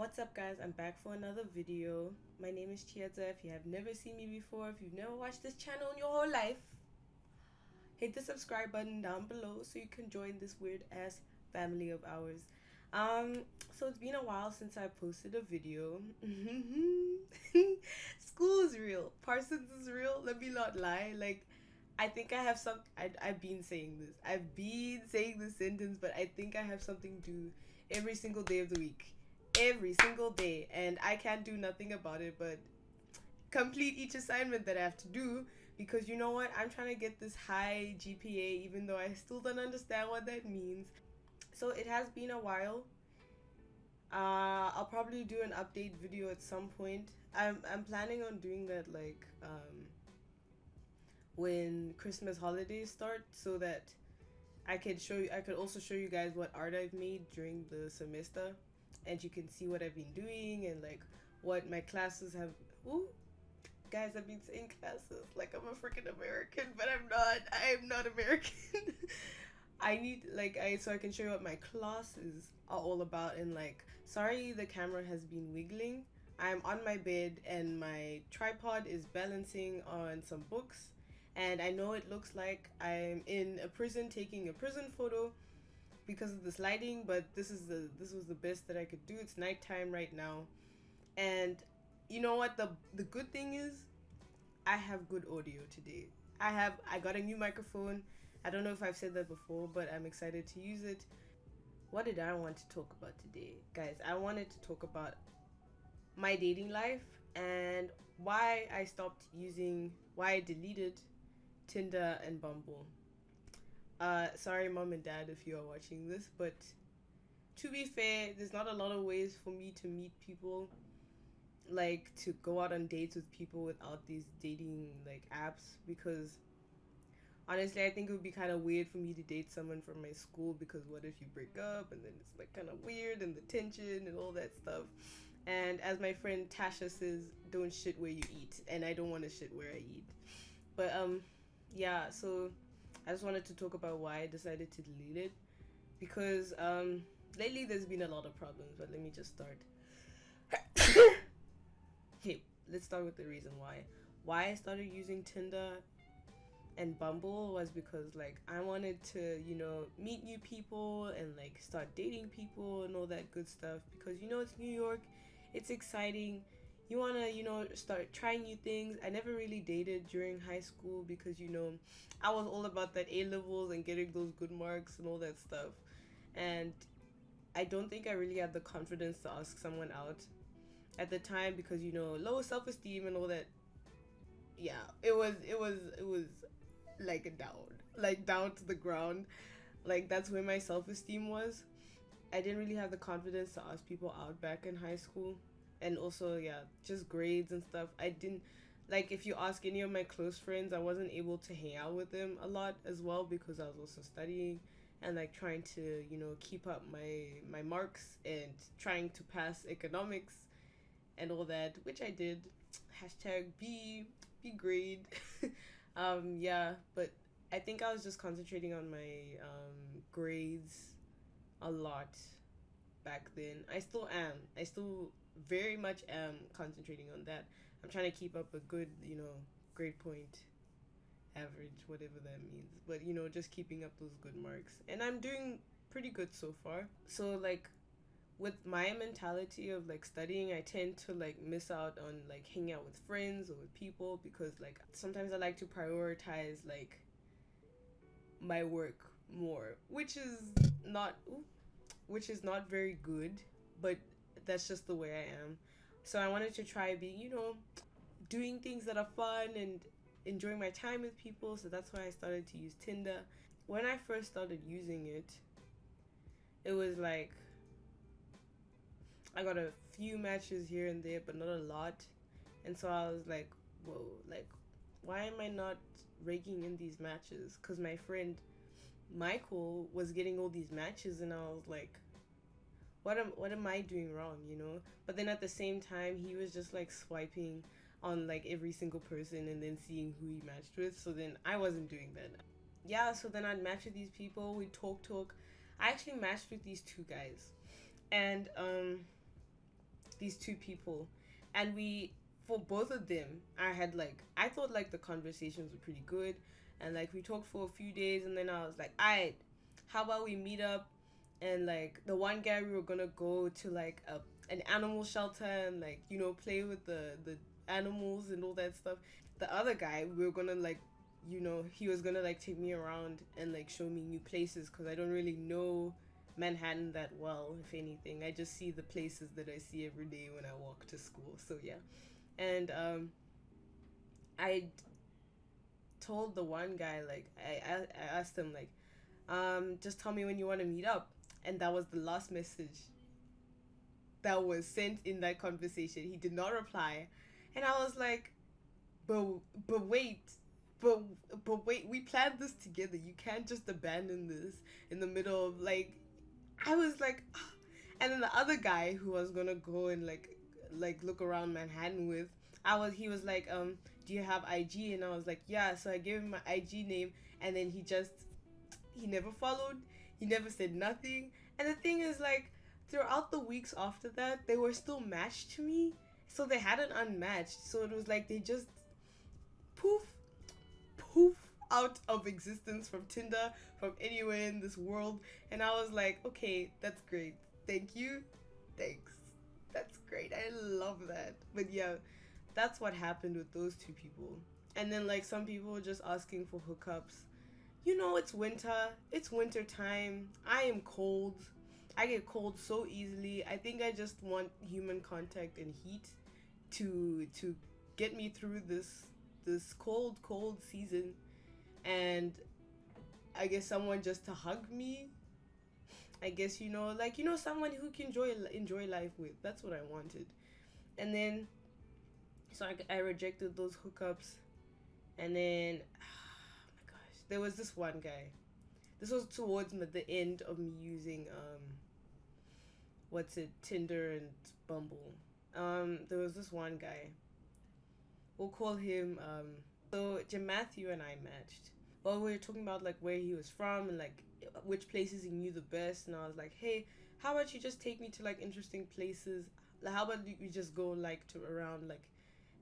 What's up, guys? I'm back for another video. My name is Chieta. If you have never seen me before, if you've never watched this channel in your whole life, hit the subscribe button down below so you can join this weird ass family of ours. So it's been a while since I posted a video. School is real. Parsons is real. Let me not lie. Like, I think I have some. I've been saying this. I've been saying this sentence, but I think I have something to do every single day of the week. Every single day. And I can't do nothing about it but complete each assignment that I have to do, because you know what? I'm trying to get this high GPA even though I still don't understand what that means. So it has been a while. I'll probably do an update video at some point. I'm planning on doing that like when Christmas holidays start, so that I could also show you guys what art I've made during the semester, and you can see what I've been doing and like what my classes have. Ooh, guys, I've been saying classes like I'm a freaking American, but I'm not. I'm not American. I need so I can show you what my classes are all about. And like, sorry, the camera has been wiggling. I'm on my bed and my tripod is balancing on some books, and I know it looks like I'm in a prison taking a prison photo because of this lighting, but this was the best that I could do. It's nighttime right now, and you know what, the good thing is I have good audio today. I got a new microphone. I don't know if I've said that before, but I'm excited to use it. What did I want to talk about today? Guys, I wanted to talk about my dating life and why I deleted Tinder and Bumble. Sorry, mom and dad, if you are watching this, but to be fair, there's not a lot of ways for me to meet people, like to go out on dates with people without these dating like apps, because honestly, I think it would be kind of weird for me to date someone from my school, because what if you break up and then it's like kind of weird and the tension and all that stuff. And as my friend Tasha says, don't shit where you eat, and I don't want to shit where I eat. But yeah, so I just wanted to talk about why I decided to delete it, because lately there's been a lot of problems, but let me just start. Okay, let's start with the reason why. Why I started using Tinder and Bumble was because like I wanted to, meet new people and like start dating people and all that good stuff, because it's New York, it's exciting. You want to, start trying new things. I never really dated during high school because I was all about that A levels and getting those good marks and all that stuff. And I don't think I really had the confidence to ask someone out at the time, because low self-esteem and all that. Yeah, it was like down to the ground. Like, that's where my self-esteem was. I didn't really have the confidence to ask people out back in high school. And also, yeah, just grades and stuff. I didn't, like, if you ask any of my close friends, I wasn't able to hang out with them a lot as well, because I was also studying and like trying to keep up my marks and trying to pass economics and all that, which I did. Hashtag B grade. Yeah, but I think I was just concentrating on my grades a lot back then. I still am. I still very much am concentrating on that. I'm trying to keep up a good, grade point average, whatever that means. But, just keeping up those good marks. And I'm doing pretty good so far. So, like, with my mentality of like studying, I tend to like miss out on like hanging out with friends or with people, because like sometimes I like to prioritize like my work more, which is not very good, but that's just the way I am. So I wanted to try being, doing things that are fun and enjoying my time with people. So that's why I started to use Tinder. When I first started using it, it was like I got a few matches here and there, but not a lot. And so I was like, whoa, like, why am I not raking in these matches? Because my friend Michael was getting all these matches, and I was like, what am I doing wrong, But then at the same time, he was just like swiping on like every single person and then seeing who he matched with. So then I wasn't doing that. Yeah, so then I'd match with these people, we'd talk. I actually matched with these two guys. And these two people, and we for both of them, I thought like the conversations were pretty good, and like we talked for a few days, and then I was like, alright, how about we meet up, and like the one guy we were gonna go to like an animal shelter and like play with the animals and all that stuff. The other guy we were gonna like he was gonna like take me around and like show me new places because I don't really know Manhattan that well. If anything, I just see the places that I see every day when I walk to school. So yeah, and I told the one guy like I asked him like just tell me when you want to meet up, and that was the last message that was sent in that conversation. He did not reply, and I was like, but but wait, but but wait, we planned this together. You can't just abandon this in the middle of like. I was like, and then the other guy who was gonna go and like look around Manhattan with, he was like, do you have IG? And I was like, yeah. So I gave him my IG name, and then he never followed, he never said nothing. And the thing is like, throughout the weeks after that, they were still matched to me, so they hadn't unmatched. So it was like they just poof, poof out of existence from Tinder, from anywhere in this world. And I was like, okay, that's great. Thank you. Thanks. That's great. I love that. But yeah, that's what happened with those two people. And then like some people were just asking for hookups. It's winter. It's winter time. I am cold. I get cold so easily. I think I just want human contact and heat to get me through this cold season, and I guess someone just to hug me. I guess someone who can enjoy life with. That's what I wanted. And then so I rejected those hookups, and then oh my gosh, there was this one guy. This was towards the end of me using Tinder and Bumble. There was this one guy. We'll call him so Jim Matthew and I matched. Well, we were talking about like where he was from and like which places he knew the best, and I was like, hey, how about you just take me to like interesting places? Like, how about we just go like to around like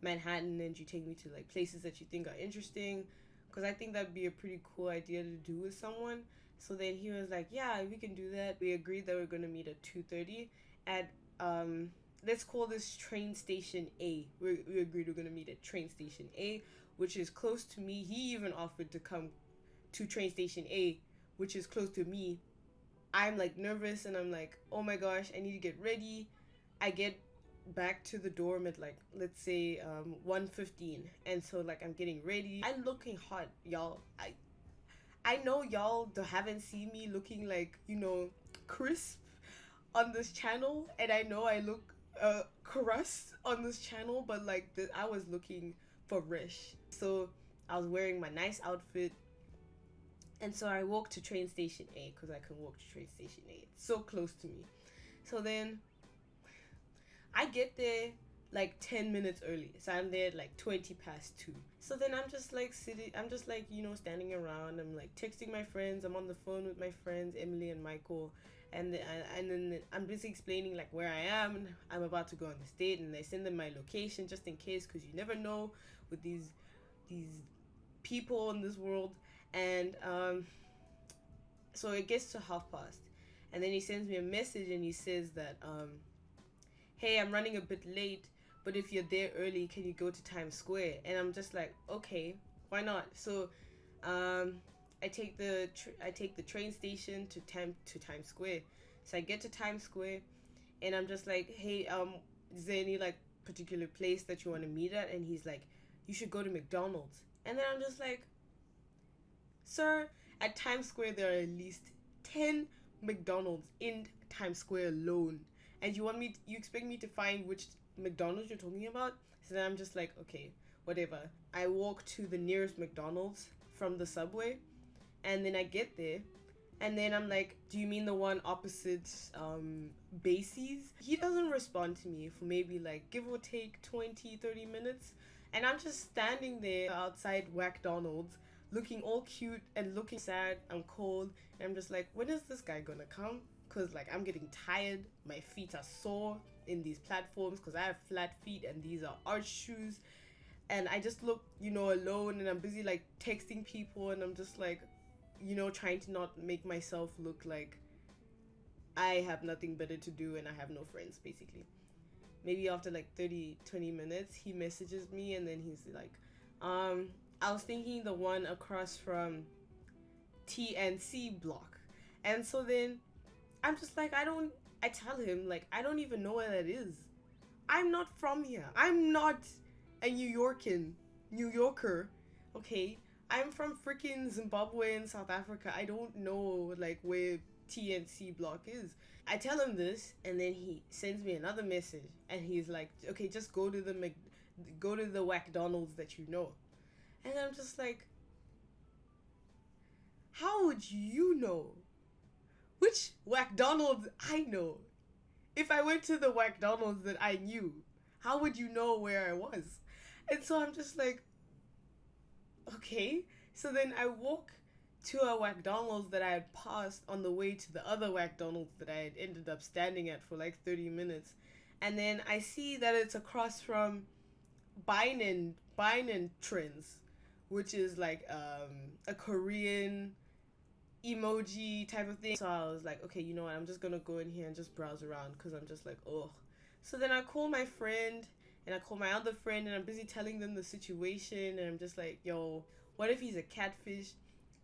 Manhattan, and you take me to like places that you think are interesting, because I think that'd be a pretty cool idea to do with someone. So then he was like, yeah, we can do that. We agreed that we're gonna meet at 2:30 at let's call this train station A. We agreed we're gonna meet at train station A, which is close to me. He even offered to come to train station A, which is close to me. I'm like nervous, and I'm like, oh my gosh, I need to get ready. I get back to the dorm at like, let's say 1:15, and so like I'm getting ready. I'm looking hot, y'all. I know y'all haven't seen me looking like crisp on this channel, and I know I look crust on this channel, but like I was looking fresh. So I was wearing my nice outfit, and so I walked to train station A because I can walk to train station A. It's so close to me. So then I get there like 10 minutes early. So I'm there at like 20 past 2. So then I'm just like standing around. I'm like texting my friends. I'm on the phone with my friends, Emily and Michael. And then I'm busy explaining like where I am, and I'm about to go on this date, and I send them my location just in case, because you never know with these people in this world. And so it gets to 1:30, and then he sends me a message, and he says that hey, I'm running a bit late, but if you're there early, can you go to Times Square? And I'm just like, okay, why not? So I take the train station to Times Square. So I get to Times Square, and I'm just like, hey, is there any like particular place that you want to meet at? And he's like, you should go to McDonald's. And then I'm just like, sir, at Times Square there are at least 10 McDonald's in Times Square alone, and you expect me to find which McDonald's you're talking about? So then I'm just like, okay, whatever. I walk to the nearest McDonald's from the subway, and then I get there, and then I'm like, do you mean the one opposite Basie's? He doesn't respond to me for maybe like give or take 20-30 minutes, and I'm just standing there outside McDonald's looking all cute and looking sad. I'm cold, and I'm just like, when is this guy gonna come? because like I'm getting tired. My feet are sore in these platforms because I have flat feet and these are arch shoes. And I just look, alone, and I'm busy like texting people, and I'm just like, trying to not make myself look like I have nothing better to do and I have no friends, basically. Maybe after like 30-20 minutes, he messages me, and then he's like, I was thinking the one across from TNC block. And so then I'm just like, I tell him, like, I don't even know where that is. I'm not from here. I'm not a New Yorker, okay? I'm from freaking Zimbabwe in South Africa. I don't know, like, where TNC block is. I tell him this, and then he sends me another message, and he's like, okay, just go to the McDonald's that you know. And I'm just like, how would you know? Which McDonald's I know? If I went to the McDonald's that I knew, how would you know where I was? And so I'm just like, okay. So then I walk to a McDonald's that I had passed on the way to the other McDonald's that I had ended up standing at for like 30 minutes. And then I see that it's across from Binen Trends, which is like a Korean emoji type of thing. So I was like, okay, you know what? I'm just gonna go in here and just browse around because I'm just like, oh. So then I call my friend and I call my other friend, and I'm busy telling them the situation, and I'm just like, yo, what if he's a catfish?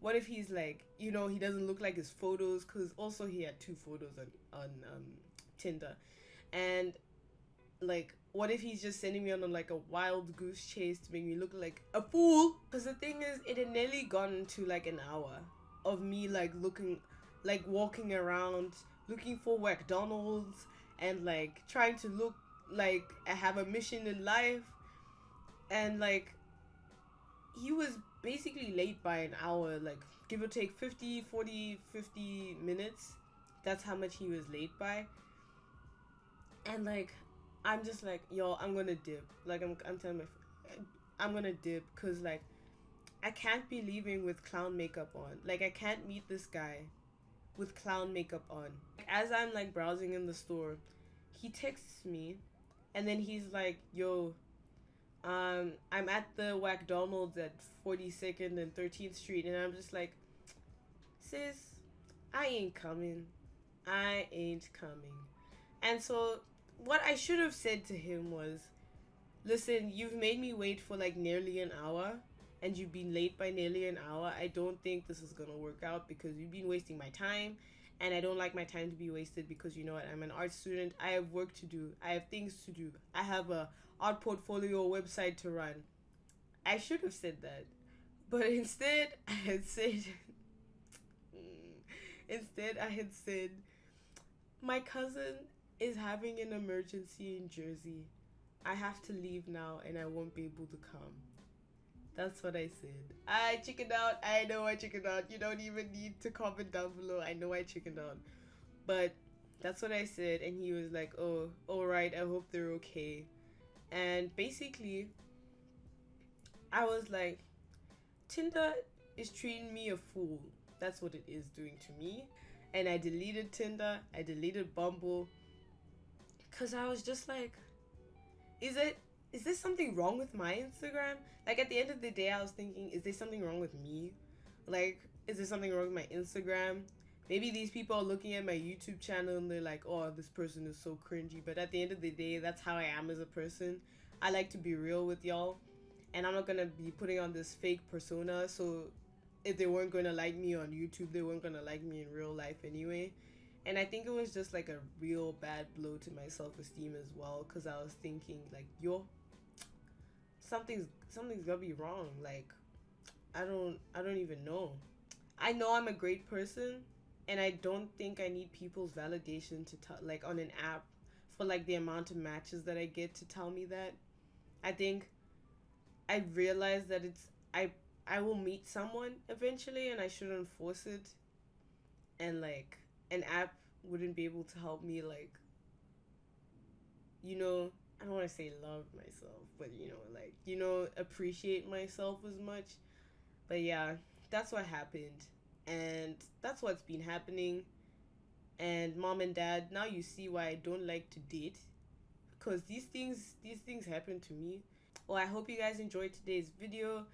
What if he's like, he doesn't look like his photos? Because also he had two photos on Tinder. And like, what if he's just sending me on like a wild goose chase to make me look like a fool? Because the thing is, it had nearly gone to like an hour of me like walking around looking for McDonald's and like trying to look like I have a mission in life. And like, he was basically late by an hour, like give or take 50 minutes. That's how much he was late by. And like, I'm just like, yo, I'm gonna dip. Like, I'm telling my friend, I'm gonna dip because like, I can't be leaving with clown makeup on. Like, I can't meet this guy with clown makeup on. As I'm like browsing in the store, he texts me, and then he's like, yo, I'm at the McDonald's at 42nd and 13th Street, and I'm just like, sis, I ain't coming. I ain't coming. And so what I should have said to him was, listen, you've made me wait for like nearly an hour, and you've been late by nearly an hour. I don't think this is gonna work out because you've been wasting my time, and I don't like my time to be wasted because you know what, I'm an art student. I have work to do. I have things to do. I have a art portfolio website to run. I should have said that. But instead I had said my cousin is having an emergency in Jersey. I have to leave now and I won't be able to come. That's what I said. I chickened out. I know I chickened out. You don't even need to comment down below. I know I chickened out. But that's what I said. And he was like, oh, alright, I hope they're okay. And basically, I was like, Tinder is treating me a fool. That's what it is doing to me. And I deleted Tinder. I deleted Bumble. Because I was just like, is there something wrong with my Instagram? Like, at the end of the day, I was thinking, is there something wrong with me? Like, is there something wrong with my Instagram? Maybe these people are looking at my YouTube channel and they're like, oh, this person is so cringy. But at the end of the day, that's how I am as a person. I like to be real with y'all. And I'm not going to be putting on this fake persona. So if they weren't going to like me on YouTube, they weren't going to like me in real life anyway. And I think it was just like a real bad blow to my self-esteem as well. Because I was thinking like, yo, something's gonna be wrong. Like, I don't even know. I know I'm a great person, and I don't think I need people's validation to tell, like, on an app for like the amount of matches that I get to tell me that. I think I realized that I will meet someone eventually, and I shouldn't force it. And like, an app wouldn't be able to help me, like, I don't want to say love myself, but appreciate myself as much. But yeah, that's what happened, and that's what's been happening. And mom and dad, now you see why I don't like to date, because these things happen to me. Well, I hope you guys enjoyed today's video.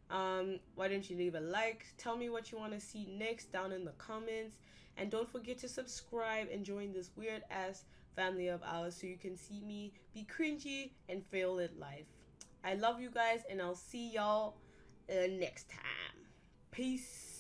Why don't you leave a like? Tell me what you want to see next down in the comments. And don't forget to subscribe and join this weird ass family of ours so you can see me be cringy and fail at life. I love you guys, and I'll see y'all next time. Peace.